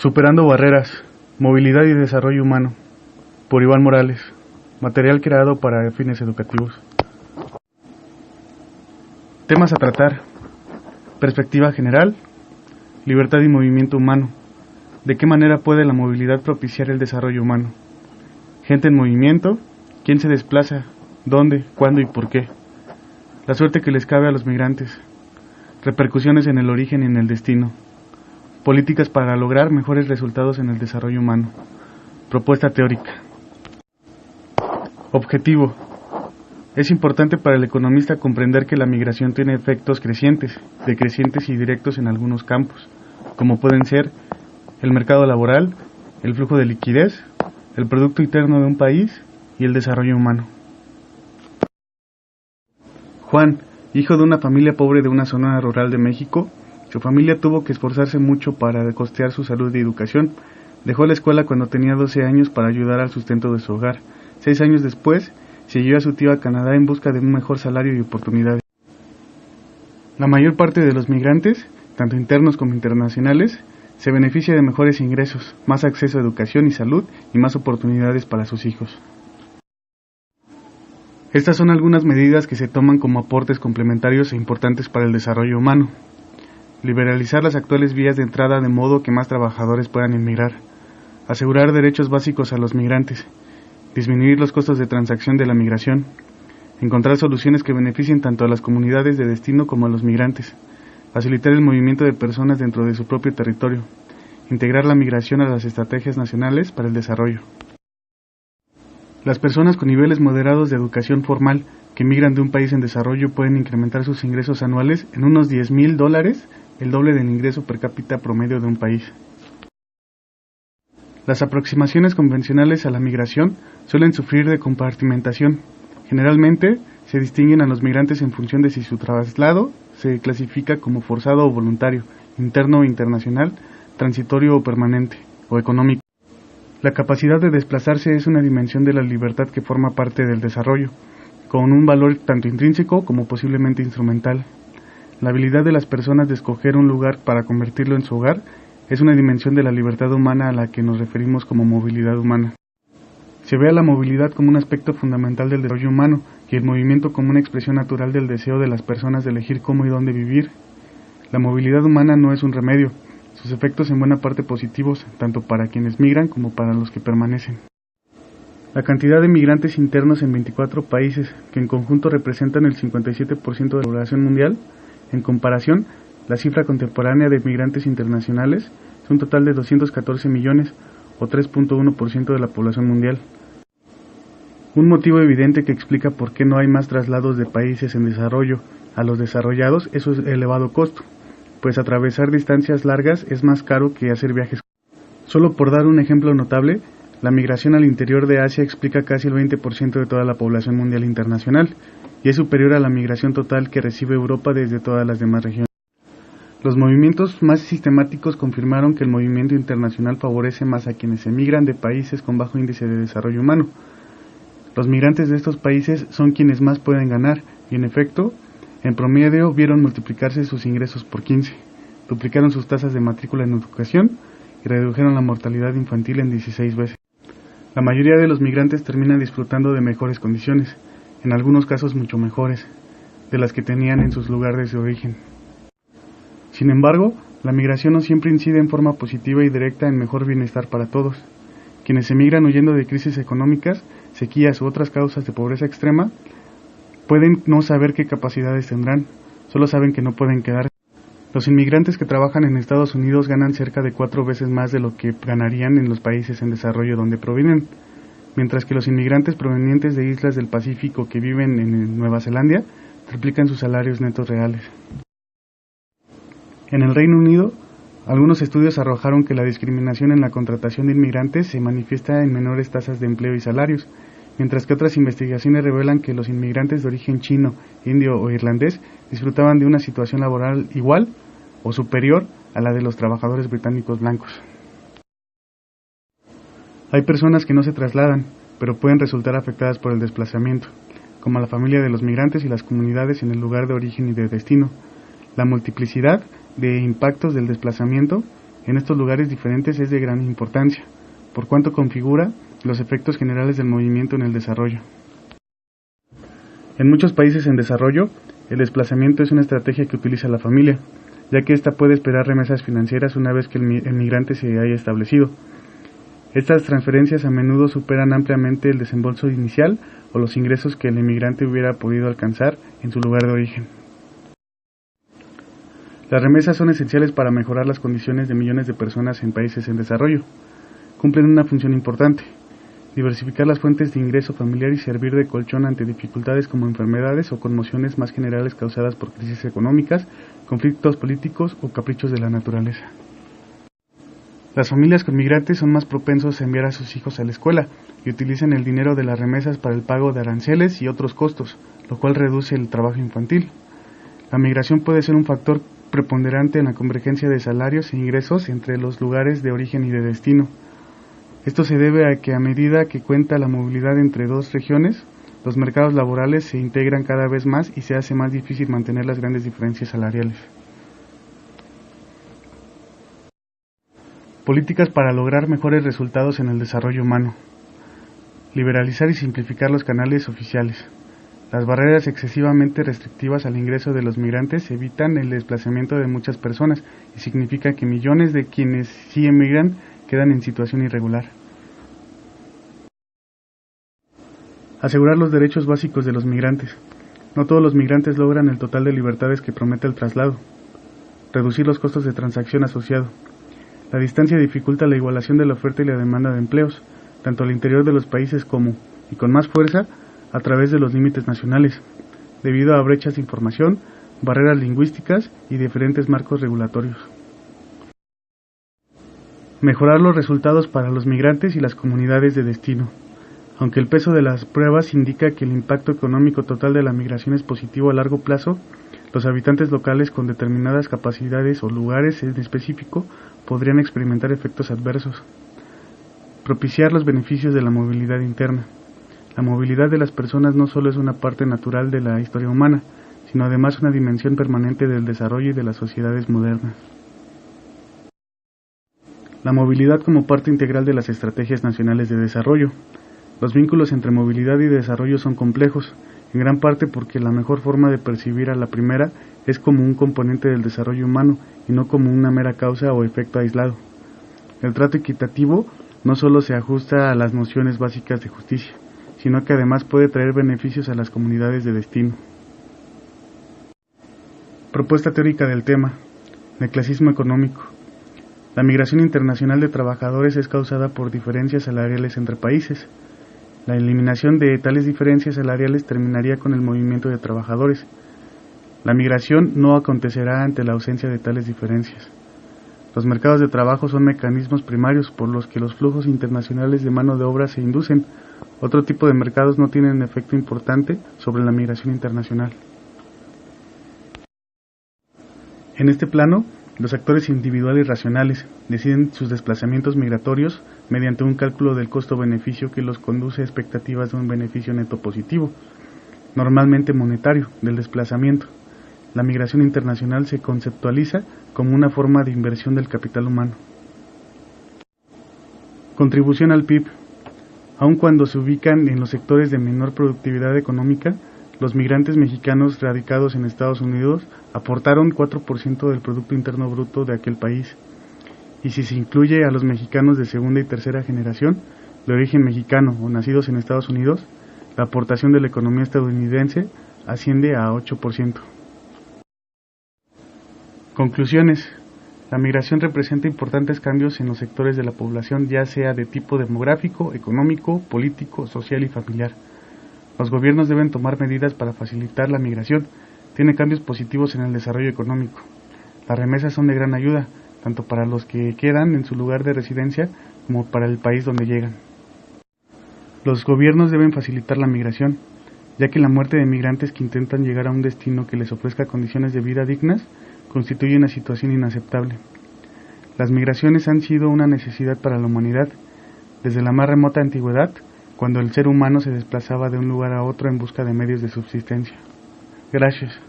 Superando barreras, movilidad y desarrollo humano, por Iván Morales, material creado para fines educativos. Temas a tratar: perspectiva general, libertad y movimiento humano, de qué manera puede la movilidad propiciar el desarrollo humano, gente en movimiento, quién se desplaza, dónde, cuándo y por qué, la suerte que les cabe a los migrantes, repercusiones en el origen y en el destino, políticas para lograr mejores resultados en el desarrollo humano, propuesta teórica. Objetivo: es importante para el economista comprender que la migración tiene efectos crecientes, decrecientes y directos en algunos campos, como pueden ser el mercado laboral, el flujo de liquidez, el producto interno de un país y el desarrollo humano. Juan, hijo de una familia pobre de una zona rural de México, su familia tuvo que esforzarse mucho para costear su salud y educación. Dejó la escuela cuando tenía 12 años para ayudar al sustento de su hogar. 6 años después, siguió a su tío a Canadá en busca de un mejor salario y oportunidades. La mayor parte de los migrantes, tanto internos como internacionales, se beneficia de mejores ingresos, más acceso a educación y salud y más oportunidades para sus hijos. Estas son algunas medidas que se toman como aportes complementarios e importantes para el desarrollo humano. Liberalizar las actuales vías de entrada de modo que más trabajadores puedan emigrar. Asegurar derechos básicos a los migrantes. Disminuir los costos de transacción de la migración. Encontrar soluciones que beneficien tanto a las comunidades de destino como a los migrantes. Facilitar el movimiento de personas dentro de su propio territorio. Integrar la migración a las estrategias nacionales para el desarrollo. Las personas con niveles moderados de educación formal que migran de un país en desarrollo pueden incrementar sus ingresos anuales en unos $10,000, el doble del ingreso per cápita promedio de un país. Las aproximaciones convencionales a la migración suelen sufrir de compartimentación. Generalmente se distinguen a los migrantes en función de si su traslado se clasifica como forzado o voluntario, interno o internacional, transitorio o permanente, o económico. La capacidad de desplazarse es una dimensión de la libertad que forma parte del desarrollo, con un valor tanto intrínseco como posiblemente instrumental. La habilidad de las personas de escoger un lugar para convertirlo en su hogar es una dimensión de la libertad humana a la que nos referimos como movilidad humana. Se ve a la movilidad como un aspecto fundamental del desarrollo humano y el movimiento como una expresión natural del deseo de las personas de elegir cómo y dónde vivir. La movilidad humana no es un remedio, sus efectos en buena parte positivos, tanto para quienes migran como para los que permanecen. La cantidad de migrantes internos en 24 países, que en conjunto representan el 57% de la población mundial, en comparación, la cifra contemporánea de migrantes internacionales es un total de 214 millones, o 3.1% de la población mundial. Un motivo evidente que explica por qué no hay más traslados de países en desarrollo a los desarrollados es su elevado costo, pues atravesar distancias largas es más caro que hacer viajes. Solo por dar un ejemplo notable, la migración al interior de Asia explica casi el 20% de toda la población mundial internacional, y es superior a la migración total que recibe Europa desde todas las demás regiones. Los movimientos más sistemáticos confirmaron que el movimiento internacional favorece más a quienes emigran de países con bajo índice de desarrollo humano. Los migrantes de estos países son quienes más pueden ganar, y en efecto, en promedio vieron multiplicarse sus ingresos por 15, duplicaron sus tasas de matrícula en educación y redujeron la mortalidad infantil en 16 veces. La mayoría de los migrantes terminan disfrutando de mejores condiciones, en algunos casos mucho mejores, de las que tenían en sus lugares de origen. Sin embargo, la migración no siempre incide en forma positiva y directa en mejor bienestar para todos. Quienes emigran huyendo de crisis económicas, sequías u otras causas de pobreza extrema, pueden no saber qué capacidades tendrán, solo saben que no pueden quedarse. Los inmigrantes que trabajan en Estados Unidos ganan cerca de 4 veces más de lo que ganarían en los países en desarrollo donde provienen, mientras que los inmigrantes provenientes de islas del Pacífico que viven en Nueva Zelanda triplican sus salarios netos reales. En el Reino Unido, algunos estudios arrojaron que la discriminación en la contratación de inmigrantes se manifiesta en menores tasas de empleo y salarios, mientras que otras investigaciones revelan que los inmigrantes de origen chino, indio o irlandés disfrutaban de una situación laboral igual o superior a la de los trabajadores británicos blancos. Hay personas que no se trasladan, pero pueden resultar afectadas por el desplazamiento, como la familia de los migrantes y las comunidades en el lugar de origen y de destino. La multiplicidad de impactos del desplazamiento en estos lugares diferentes es de gran importancia, por cuanto configura los efectos generales del movimiento en el desarrollo. En muchos países en desarrollo, el desplazamiento es una estrategia que utiliza la familia, ya que ésta puede esperar remesas financieras una vez que el migrante se haya establecido. Estas transferencias a menudo superan ampliamente el desembolso inicial o los ingresos que el inmigrante hubiera podido alcanzar en su lugar de origen. Las remesas son esenciales para mejorar las condiciones de millones de personas en países en desarrollo. Cumplen una función importante: diversificar las fuentes de ingreso familiar y servir de colchón ante dificultades como enfermedades o conmociones más generales causadas por crisis económicas, conflictos políticos o caprichos de la naturaleza. Las familias con migrantes son más propensos a enviar a sus hijos a la escuela y utilizan el dinero de las remesas para el pago de aranceles y otros costos, lo cual reduce el trabajo infantil. La migración puede ser un factor preponderante en la convergencia de salarios e ingresos entre los lugares de origen y de destino. Esto se debe a que a medida que cuenta la movilidad entre dos regiones, los mercados laborales se integran cada vez más y se hace más difícil mantener las grandes diferencias salariales. Políticas para lograr mejores resultados en el desarrollo humano. Liberalizar y simplificar los canales oficiales. Las barreras excesivamente restrictivas al ingreso de los migrantes evitan el desplazamiento de muchas personas y significa que millones de quienes sí emigran quedan en situación irregular. Asegurar los derechos básicos de los migrantes. No todos los migrantes logran el total de libertades que promete el traslado. Reducir los costos de transacción asociado. La distancia dificulta la igualación de la oferta y la demanda de empleos, tanto al interior de los países como, y con más fuerza, a través de los límites nacionales, debido a brechas de información, barreras lingüísticas y diferentes marcos regulatorios. Mejorar los resultados para los migrantes y las comunidades de destino. Aunque el peso de las pruebas indica que el impacto económico total de la migración es positivo a largo plazo, los habitantes locales con determinadas capacidades o lugares en específico podrían experimentar efectos adversos. Propiciar los beneficios de la movilidad interna. La movilidad de las personas no solo es una parte natural de la historia humana, sino además una dimensión permanente del desarrollo y de las sociedades modernas. La movilidad como parte integral de las estrategias nacionales de desarrollo. Los vínculos entre movilidad y desarrollo son complejos, en gran parte porque la mejor forma de percibir a la primera es como un componente del desarrollo humano y no como una mera causa o efecto aislado. El trato equitativo no solo se ajusta a las nociones básicas de justicia, sino que además puede traer beneficios a las comunidades de destino. Propuesta teórica del tema: neclasismo económico. La migración internacional de trabajadores es causada por diferencias salariales entre países. La eliminación de tales diferencias salariales terminaría con el movimiento de trabajadores. La migración no acontecerá ante la ausencia de tales diferencias. Los mercados de trabajo son mecanismos primarios por los que los flujos internacionales de mano de obra se inducen. Otro tipo de mercados no tienen efecto importante sobre la migración internacional. En este plano, los actores individuales racionales deciden sus desplazamientos migratorios mediante un cálculo del costo-beneficio que los conduce a expectativas de un beneficio neto positivo, normalmente monetario, del desplazamiento. La migración internacional se conceptualiza como una forma de inversión del capital humano. Contribución al PIB. Aun cuando se ubican en los sectores de menor productividad económica, los migrantes mexicanos radicados en Estados Unidos aportaron 4% del Producto Interno Bruto de aquel país. Y si se incluye a los mexicanos de segunda y tercera generación, de origen mexicano o nacidos en Estados Unidos, la aportación de la economía estadounidense asciende a 8%. Conclusiones. La migración representa importantes cambios en los sectores de la población, ya sea de tipo demográfico, económico, político, social y familiar. Los gobiernos deben tomar medidas para facilitar la migración. Tiene cambios positivos en el desarrollo económico. Las remesas son de gran ayuda, tanto para los que quedan en su lugar de residencia como para el país donde llegan. Los gobiernos deben facilitar la migración, ya que la muerte de migrantes que intentan llegar a un destino que les ofrezca condiciones de vida dignas constituye una situación inaceptable. Las migraciones han sido una necesidad para la humanidad, desde la más remota antigüedad, cuando el ser humano se desplazaba de un lugar a otro en busca de medios de subsistencia. Gracias.